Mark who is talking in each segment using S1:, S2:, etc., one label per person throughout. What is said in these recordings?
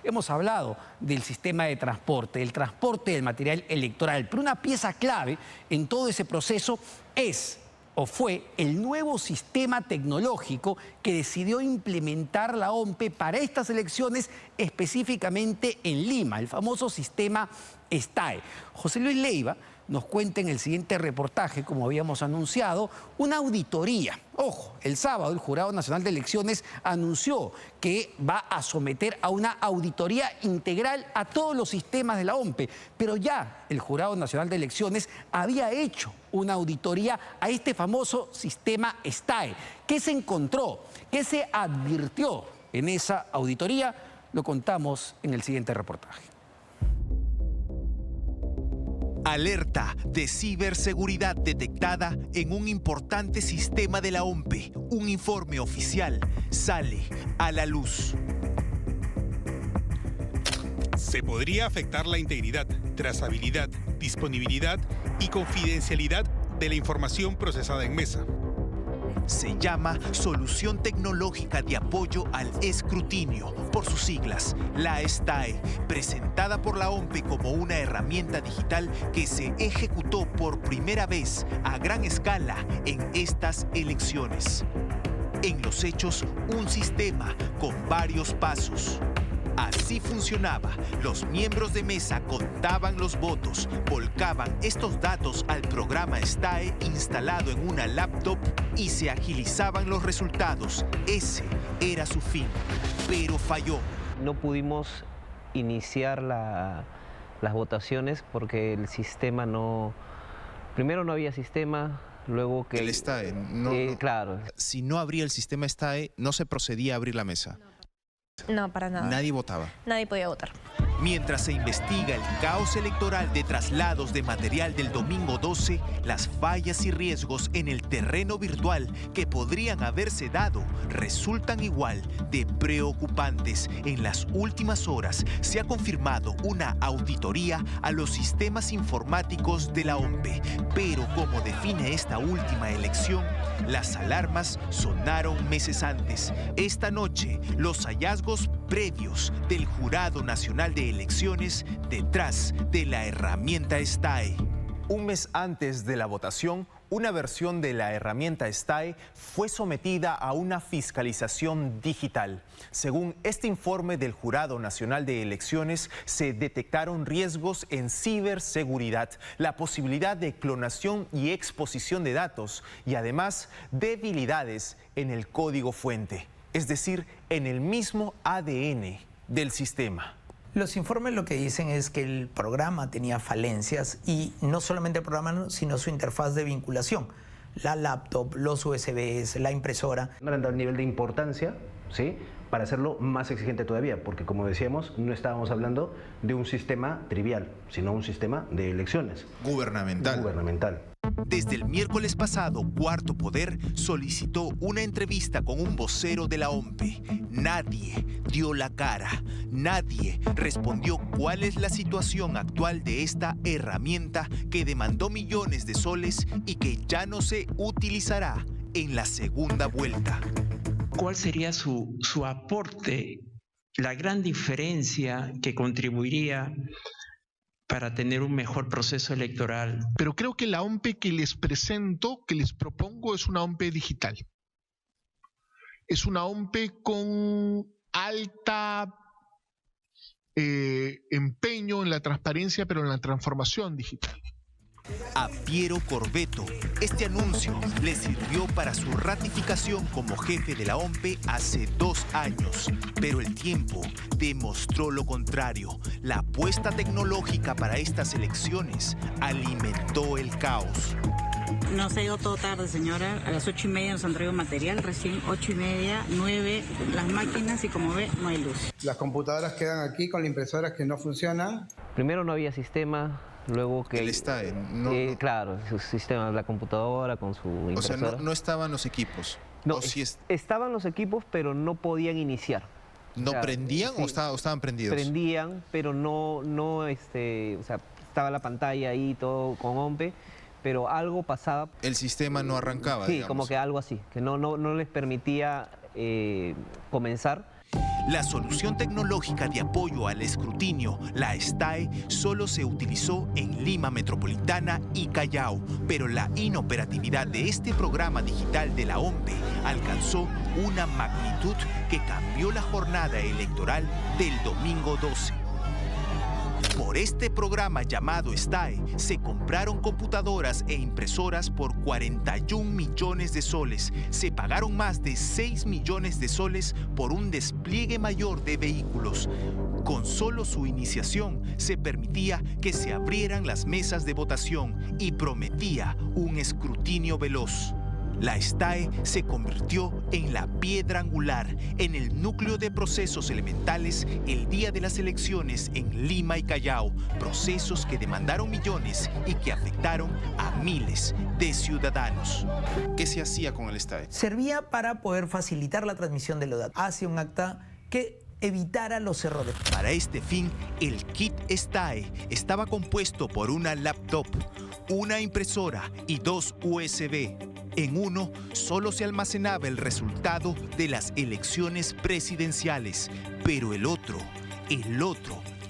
S1: hemos hablado del sistema de transporte, del transporte del material electoral, pero una pieza clave en todo ese proceso es o fue el nuevo sistema tecnológico que decidió implementar la OMPE para estas elecciones, específicamente en Lima, el famoso sistema STAE. José Luis Leiva nos cuenta en el siguiente reportaje, como habíamos anunciado, una auditoría. Ojo, el sábado el Jurado Nacional de Elecciones anunció que va a someter a una auditoría integral a todos los sistemas de la OMPE, pero ya el Jurado Nacional de Elecciones había hecho una auditoría a este famoso sistema STAE. ¿Qué se encontró? ¿Qué se advirtió en esa auditoría? Lo contamos en el siguiente reportaje.
S2: Alerta de ciberseguridad detectada en un importante sistema de la OMPE. Un informe oficial sale a la luz.
S3: Se podría afectar la integridad, trazabilidad, disponibilidad y confidencialidad de la información procesada en mesa.
S2: Se llama Solución Tecnológica de Apoyo al Escrutinio, por sus siglas, la STAE, presentada por la OMPE como una herramienta digital que se ejecutó por primera vez a gran escala en estas elecciones. En los hechos, un sistema con varios pasos. Así funcionaba. Los miembros de mesa contaban los votos, volcaban estos datos al programa STAE instalado en una laptop y se agilizaban los resultados. Ese era su fin, pero falló.
S4: No pudimos iniciar las votaciones porque el sistema no... Primero no había sistema, luego que...
S5: El STAE,
S4: claro.
S5: Si no abría el sistema STAE, no se procedía a abrir la mesa.
S6: No, para nada.
S5: Nadie votaba.
S6: Nadie podía votar.
S2: Mientras se investiga el caos electoral de traslados de material del domingo 12, las fallas y riesgos en el terreno virtual que podrían haberse dado resultan igual de preocupantes. En las últimas horas se ha confirmado una auditoría a los sistemas informáticos de la OMPE, pero como define esta última elección, las alarmas sonaron meses antes. Esta noche, los hallazgos previos del Jurado Nacional de Elecciones detrás de la herramienta STAE.
S7: Un mes antes de la votación, una versión de la herramienta STAE fue sometida a una fiscalización digital. Según este informe del Jurado Nacional de Elecciones, se detectaron riesgos en ciberseguridad, la posibilidad de clonación y exposición de datos y además debilidades en el código fuente, es decir, en el mismo ADN del sistema.
S8: Los informes lo que dicen es que el programa tenía falencias y no solamente el programa, sino su interfaz de vinculación. La laptop, los USBs, la impresora.
S9: No le han dado el nivel de importancia, ¿sí?, para hacerlo más exigente todavía, porque como decíamos, no estábamos hablando de un sistema trivial, sino un sistema de elecciones.
S5: Gubernamental.
S2: Desde el miércoles pasado, Cuarto Poder solicitó una entrevista con un vocero de la OMPE. Nadie dio la cara, nadie respondió cuál es la situación actual de esta herramienta que demandó millones de soles y que ya no se utilizará en la segunda vuelta.
S10: ¿Cuál sería su aporte, la gran diferencia que contribuiría para tener un mejor proceso electoral?
S11: Pero creo que la OMPE que les presento, que les propongo, es una OMPE digital. Es una OMPE con alta empeño en la transparencia, pero en la transformación digital.
S2: A Piero Corvetto, este anuncio le sirvió para su ratificación como jefe de la OMPE hace 2 años, pero el tiempo demostró lo contrario. La apuesta tecnológica para estas elecciones alimentó el caos.
S12: Nos ha ido todo tarde, señora. A las 8:30 nos han traído material, recién 8:30, 9, las máquinas y como ve, no hay luz.
S13: Las computadoras quedan aquí con las impresoras que no funcionan.
S4: Primero no había sistema. Luego que...
S5: El STAE,
S4: claro, su sistema, la computadora con su impresora.
S5: O sea, no estaban los equipos.
S4: No, estaban los equipos, pero no podían iniciar.
S5: ¿No prendían o estaban prendidos?
S4: Prendían, pero no, o sea, estaba la pantalla ahí, todo con OMPE, pero algo pasaba.
S5: El sistema no arrancaba,
S4: Sí,
S5: digamos.
S4: como que algo así, que no les permitía comenzar.
S2: La solución tecnológica de apoyo al escrutinio, la STAE, solo se utilizó en Lima Metropolitana y Callao, pero la inoperatividad de este programa digital de la OMPE alcanzó una magnitud que cambió la jornada electoral del domingo 12. Por este programa llamado STAE, se compraron computadoras e impresoras por 41 millones de soles. Se pagaron más de 6 millones de soles por un despliegue mayor de vehículos. Con solo su iniciación, se permitía que se abrieran las mesas de votación y prometía un escrutinio veloz. La STAE se convirtió en la piedra angular, en el núcleo de procesos elementales el día de las elecciones en Lima y Callao, procesos que demandaron millones y que afectaron a miles de ciudadanos.
S5: ¿Qué se hacía con el STAE?
S8: Servía para poder facilitar la transmisión de los datos hacia un acta que evitara los errores.
S2: Para este fin, el kit STAE estaba compuesto por una laptop, una impresora y 2 USB. En uno solo se almacenaba el resultado de las elecciones presidenciales, pero el otro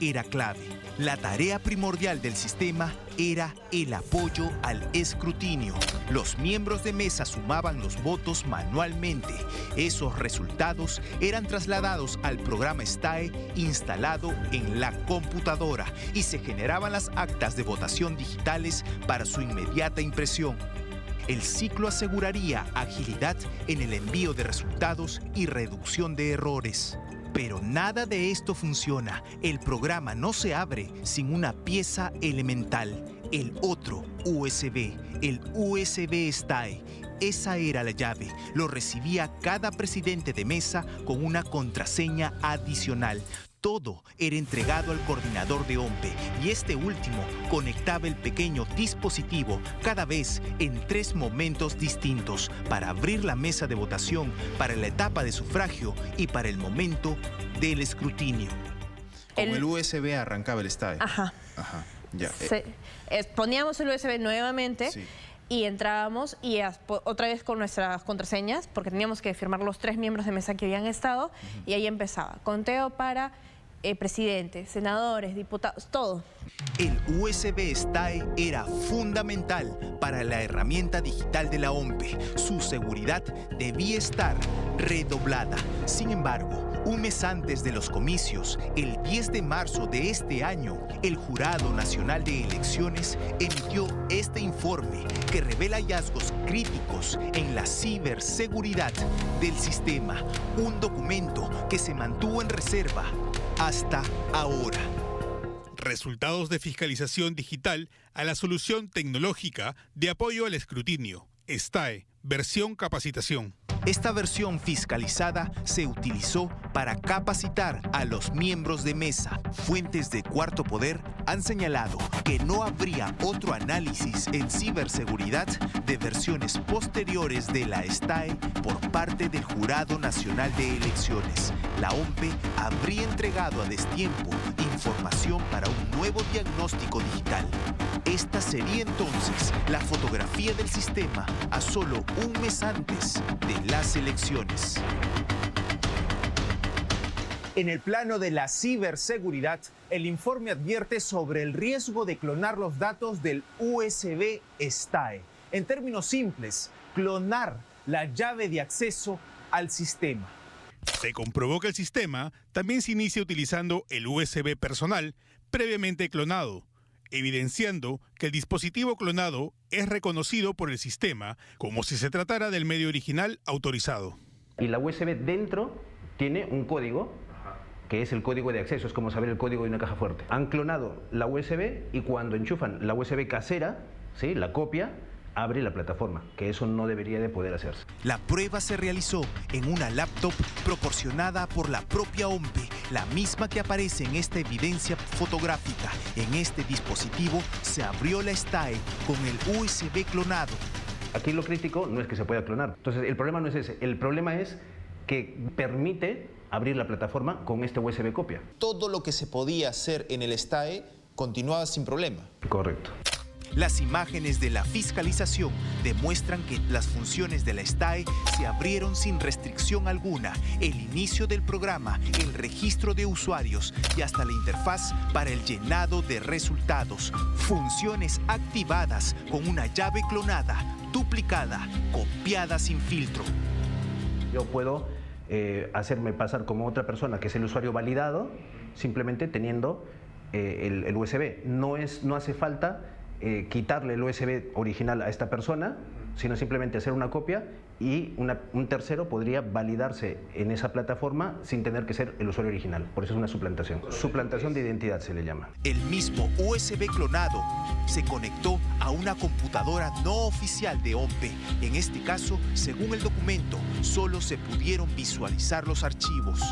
S2: era clave. La tarea primordial del sistema era el apoyo al escrutinio. Los miembros de mesa sumaban los votos manualmente. Esos resultados eran trasladados al programa STAE instalado en la computadora y se generaban las actas de votación digitales para su inmediata impresión. El ciclo aseguraría agilidad en el envío de resultados y reducción de errores. Pero nada de esto funciona. El programa no se abre sin una pieza elemental, el otro USB, el USB STAE. Esa era la llave. Lo recibía cada presidente de mesa con una contraseña adicional. Todo era entregado al coordinador de OMPE y este último conectaba el pequeño dispositivo cada vez en 3 momentos distintos para abrir la mesa de votación, para la etapa de sufragio y para el momento del escrutinio.
S5: Con el USB arrancaba el STAE.
S6: Ajá.
S5: Ya.
S6: Poníamos el USB nuevamente.
S5: Sí.
S6: Y entrábamos y otra vez con nuestras contraseñas, porque teníamos que firmar los 3 miembros de mesa que habían estado, y ahí empezaba. Conteo para presidentes, senadores, diputados, todo.
S2: El USB STAE era fundamental para la herramienta digital de la OMPE. Su seguridad debía estar redoblada. Sin embargo, un mes antes de los comicios, el 10 de marzo de este año, el Jurado Nacional de Elecciones emitió este informe que revela hallazgos críticos en la ciberseguridad del sistema. Un documento que se mantuvo en reserva hasta ahora.
S3: Resultados de fiscalización digital a la solución tecnológica de apoyo al escrutinio, STAE, versión capacitación.
S2: Esta versión fiscalizada se utilizó para capacitar a los miembros de mesa. Fuentes de Cuarto Poder han señalado que no habría otro análisis en ciberseguridad de versiones posteriores de la STAE por parte del Jurado Nacional de Elecciones. La OMPE habría entregado a destiempo información para un nuevo diagnóstico digital. Esta sería entonces la fotografía del sistema a solo un mes antes de las elecciones.
S7: En el plano de la ciberseguridad, el informe advierte sobre el riesgo de clonar los datos del USB STAE. En términos simples, clonar la llave de acceso al sistema.
S3: Se comprobó que el sistema también se inicia utilizando el USB personal previamente clonado, evidenciando que el dispositivo clonado es reconocido por el sistema como si se tratara del medio original autorizado.
S9: Y la USB dentro tiene un código, que es el código de acceso, es como saber el código de una caja fuerte. Han clonado la USB y cuando enchufan la USB casera, ¿sí?, la copia, abre la plataforma, que eso no debería de poder hacerse.
S2: La prueba se realizó en una laptop proporcionada por la propia OMPE, la misma que aparece en esta evidencia fotográfica. En este dispositivo se abrió la STAE con el USB clonado.
S9: Aquí lo crítico no es que se pueda clonar. Entonces el problema no es ese, el problema es que permite abrir la plataforma con este USB copia.
S5: Todo lo que se podía hacer en el STAE continuaba sin problema.
S9: Correcto.
S2: Las imágenes de la fiscalización demuestran que las funciones de la STAE se abrieron sin restricción alguna. El inicio del programa, el registro de usuarios y hasta la interfaz para el llenado de resultados. Funciones activadas con una llave clonada, duplicada, copiada sin filtro.
S9: Yo puedo hacerme pasar como otra persona que es el usuario validado, simplemente teniendo el USB. No hace falta quitarle el USB original a esta persona, sino simplemente hacer una copia y un tercero podría validarse en esa plataforma sin tener que ser el usuario original. Por eso es una suplantación. Suplantación de identidad se le llama.
S2: El mismo USB clonado se conectó a una computadora no oficial de OMPE. En este caso, según el documento, solo se pudieron visualizar los archivos.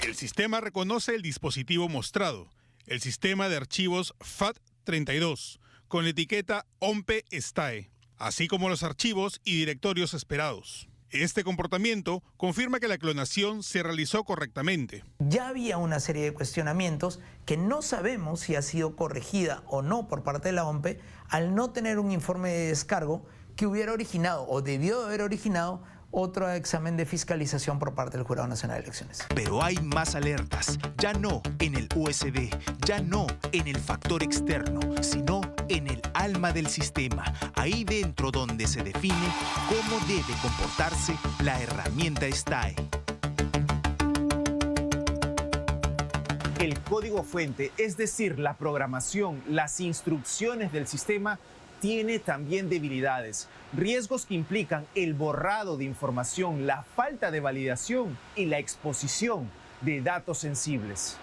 S3: El sistema reconoce el dispositivo mostrado, el sistema de archivos FAT32, con la etiqueta OMPE STAE, así como los archivos y directorios esperados. Este comportamiento confirma que la clonación se realizó correctamente.
S8: Ya había una serie de cuestionamientos que no sabemos si ha sido corregida o no por parte de la OMPE al no tener un informe de descargo que hubiera originado o debió de haber originado otro examen de fiscalización por parte del Jurado Nacional de Elecciones.
S2: Pero hay más alertas, ya no en el USB, ya no en el factor externo, sino en el alma del sistema, ahí dentro donde se define cómo debe comportarse la herramienta STAE.
S7: El código fuente, es decir, la programación, las instrucciones del sistema, tiene también debilidades, riesgos que implican el borrado de información, la falta de validación y la exposición de datos sensibles.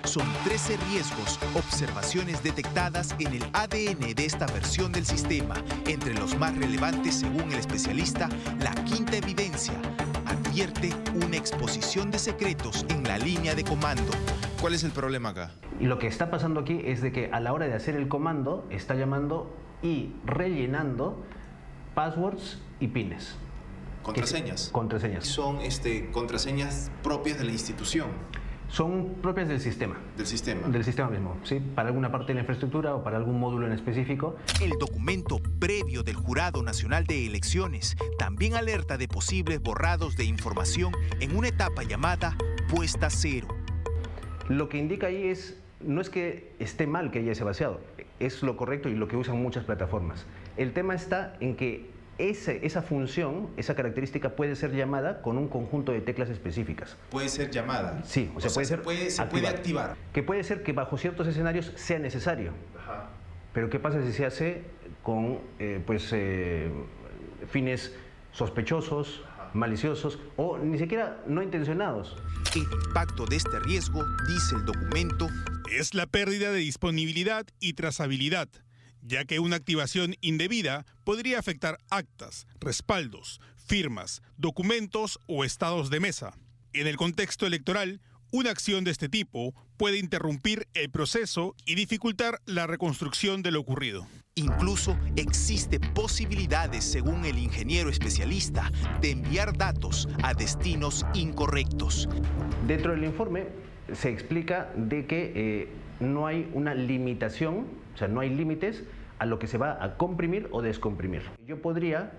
S2: Son 13 riesgos, observaciones detectadas en el ADN de esta versión del sistema. Entre los más relevantes, según el especialista, la quinta evidencia advierte una exposición de secretos en la línea de comando.
S5: ¿Cuál es el problema acá?
S9: Y lo que está pasando aquí es de que a la hora de hacer el comando está llamando y rellenando passwords y pines.
S5: ¿Contraseñas?
S9: Contraseñas.
S5: Son contraseñas propias de la institución.
S9: Son propias del sistema.
S5: ¿Del sistema?
S9: Del sistema mismo, sí, para alguna parte de la infraestructura o para algún módulo en específico.
S2: El documento previo del Jurado Nacional de Elecciones también alerta de posibles borrados de información en una etapa llamada puesta cero.
S9: Lo que indica ahí no es que esté mal que haya ese vaciado, es lo correcto y lo que usan muchas plataformas. El tema está en que esa función, esa característica puede ser llamada con un conjunto de teclas específicas.
S5: ¿Puede ser llamada?
S9: Sí, o sea,
S5: se puede activar.
S9: Que puede ser que bajo ciertos escenarios sea necesario.
S5: Ajá.
S9: Pero ¿qué pasa si se hace con fines sospechosos, maliciosos o ni siquiera no intencionados?
S2: El impacto de este riesgo, dice el documento,
S3: es la pérdida de disponibilidad y trazabilidad, ya que una activación indebida podría afectar actas, respaldos, firmas, documentos o estados de mesa. En el contexto electoral, una acción de este tipo puede interrumpir el proceso y dificultar la reconstrucción de lo ocurrido.
S2: Incluso existe posibilidades, según el ingeniero especialista, de enviar datos a destinos incorrectos.
S9: Dentro del informe se explica de que no hay una limitación, o sea, no hay límites a lo que se va a comprimir o descomprimir. Yo podría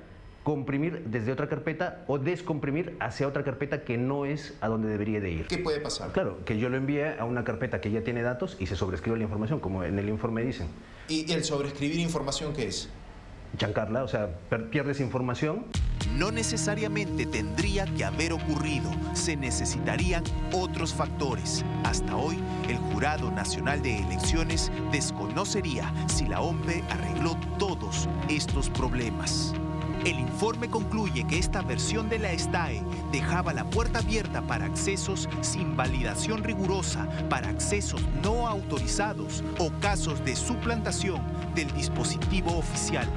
S9: comprimir desde otra carpeta o descomprimir hacia otra carpeta que no es a donde debería de ir.
S5: ¿Qué puede pasar?
S9: Claro, que yo lo envíe a una carpeta que ya tiene datos y se sobrescribe la información, como en el informe dicen.
S5: ¿Y el sobreescribir información qué es?
S9: Chancarla, o sea, pierdes información.
S2: No necesariamente tendría que haber ocurrido, se necesitarían otros factores. Hasta hoy, el Jurado Nacional de Elecciones desconocería si la OMPE arregló todos estos problemas. El informe concluye que esta versión de la STAE dejaba la puerta abierta para accesos sin validación rigurosa, para accesos no autorizados o casos de suplantación del dispositivo oficial.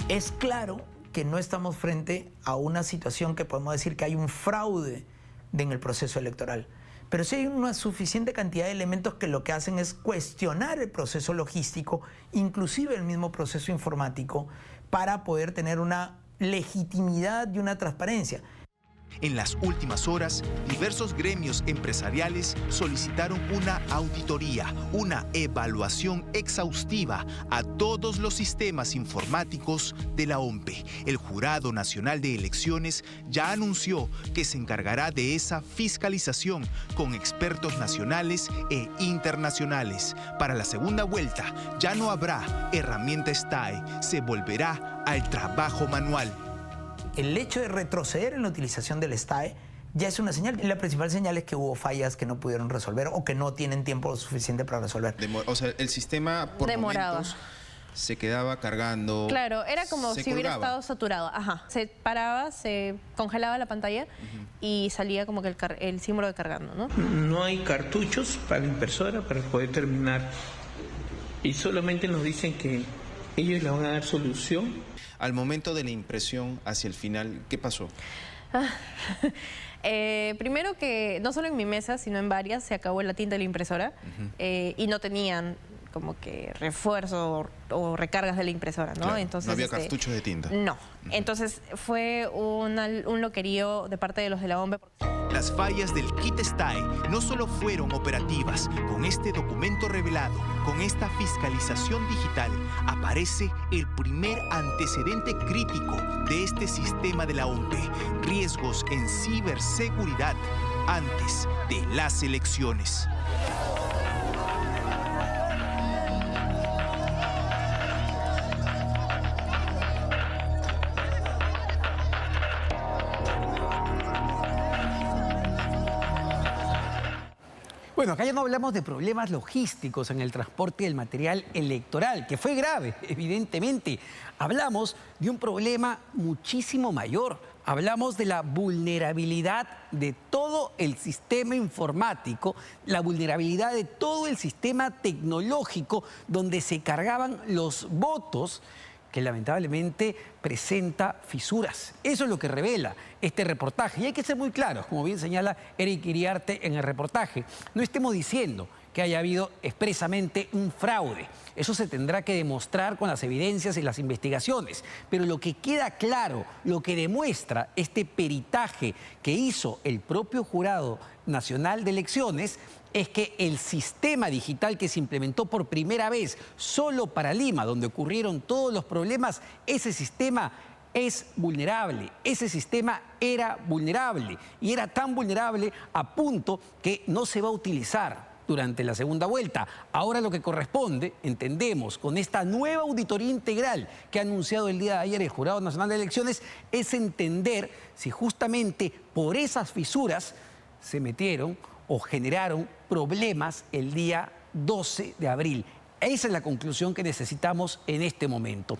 S8: Es claro que no estamos frente a una situación que podemos decir que hay un fraude en el proceso electoral. Pero sí hay una suficiente cantidad de elementos que lo que hacen es cuestionar el proceso logístico, inclusive el mismo proceso informático, para poder tener una legitimidad y una transparencia.
S2: En las últimas horas, diversos gremios empresariales solicitaron una auditoría, una evaluación exhaustiva a todos los sistemas informáticos de la OMPE. El Jurado Nacional de Elecciones ya anunció que se encargará de esa fiscalización con expertos nacionales e internacionales. Para la segunda vuelta ya no habrá herramienta STAE, se volverá al trabajo manual.
S8: El hecho de retroceder en la utilización del STAE ya es una señal. La principal señal es que hubo fallas que no pudieron resolver o que no tienen tiempo suficiente para resolver.
S5: O sea, el sistema por momentos se quedaba cargando.
S6: Claro, era como si hubiera
S5: colgaba.
S6: estado saturado. Ajá. Se paraba, se congelaba la pantalla y salía como que el símbolo de cargando, ¿no?
S10: No hay cartuchos para la impresora para poder terminar. Y solamente nos dicen que ellos le van a dar solución.
S5: Al momento de la impresión hacia el final, ¿qué pasó?
S6: Primero que no solo en mi mesa, sino en varias, se acabó la tinta de la impresora y no tenían como que refuerzo o recargas de la impresora, ¿no?
S5: Claro,
S6: entonces,
S5: no había cartuchos de tinta.
S6: No. Entonces fue un loquerío de parte de los de la OMPE.
S2: Las fallas del kit STAE no solo fueron operativas. Con este documento revelado, con esta fiscalización digital, aparece el primer antecedente crítico de este sistema de la OMPE. Riesgos en ciberseguridad antes de las elecciones.
S1: Bueno, acá ya no hablamos de problemas logísticos en el transporte del material electoral, que fue grave, evidentemente. Hablamos de un problema muchísimo mayor. Hablamos de la vulnerabilidad de todo el sistema informático, la vulnerabilidad de todo el sistema tecnológico donde se cargaban los votos, que lamentablemente presenta fisuras. Eso es lo que revela este reportaje. Y hay que ser muy claros, como bien señala Eric Iriarte en el reportaje. No estemos diciendo que haya habido expresamente un fraude. Eso se tendrá que demostrar con las evidencias y las investigaciones. Pero lo que queda claro, lo que demuestra este peritaje que hizo el propio Jurado Nacional de Elecciones, es que el sistema digital que se implementó por primera vez solo para Lima, donde ocurrieron todos los problemas, ese sistema es vulnerable, ese sistema era vulnerable y era tan vulnerable a punto que no se va a utilizar durante la segunda vuelta. Ahora lo que corresponde, entendemos, con esta nueva auditoría integral que ha anunciado el día de ayer el Jurado Nacional de Elecciones, es entender si justamente por esas fisuras se metieron o generaron problemas el día 12 de abril. Esa es la conclusión que necesitamos en este momento.